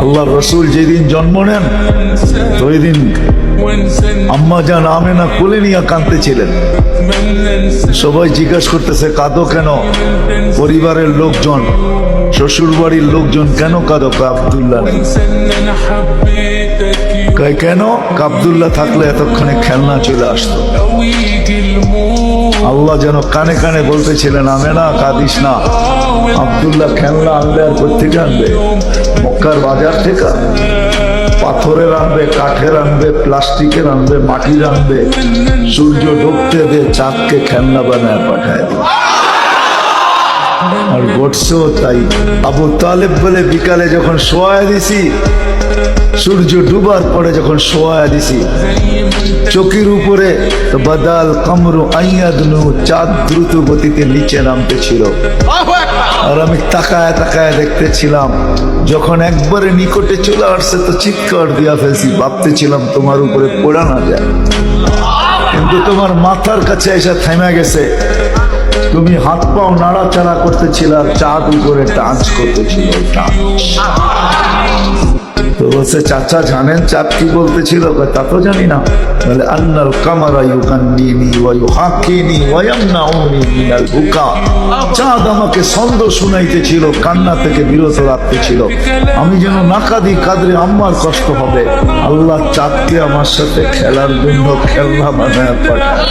আল্লাহ রসুল যেদিন জন্ম নেন ওই দিন আম্মা জান আমেনা কোলে নিয়ে কাঁদতেছিলেন। সবাই জিজ্ঞাসা করতেছে কাঁদো কেন? পরিবারের লোকজন, শ্বশুর বাড়ির লোকজন কেন কাঁদো? আব্দুল্লাহ নেই। কেন? আব্দুল্লাহ থাকলে এতক্ষণে খেলনা চলে আসতো। আল্লাহ যেন কানে কানে বলতেছিলেন আমেনা কাঁদিস না, আব্দুল্লাহ খেলনা আনলে আর কোথেকে আনবে? মক্কার বাজার থেকে। পাথরের আনবে, কাঠের আনবে, প্লাস্টিকের আনবে, মাটির আনবে, সূর্য ডুবতে দে চাঁদকে খেলনা বানায় পাঠায় দিবে। আর ঘটছেও তাই। আবু তালেব বলে বিকালে যখন শোয়া দিছি, সূর্য ডুবার পরে যখন শোয়া দিছি, চোখের উপরে তো বাদাল কামরু আইয়াদনু, চাঁদ দ্রুত গতিতে নিচে নামতেছিল। আর আমি তাকায় তাকায় দেখতেছিলাম। যখন একবারে নিকটে চলে আসছে তো চিৎকার দিয়া ফেলছি, ভাবতেছিলাম তোমার উপরে পড়া না যায়, কিন্তু তোমার মাথার কাছে এসে থেমে গেছে। তুমি হাত পাও নাড়াচাড়া করতেছিল আর চাঁদ উপরে ডান্স করতেছিল। তো বলছে চাচা জানেন চাঁদ কি বলতেছিল? তা তো জানি না। বলে আন্নাল কামারা ইউকান্নিনি ওয়া ইউহাক্কিনি ওয়া ইয়ামনাউনি মিনাল বুকা। চাঁদ আমাকে ছন্দ শুনাইতেছিল, কান্না থেকে বিরত রাখতেছিল। আমি যেন না কাঁদি, কাঁদলে আম্মার কষ্ট হবে। আল্লাহ চাঁদকে আমার সাথে খেলার জন্য খেলনা বানায় পাঠায়।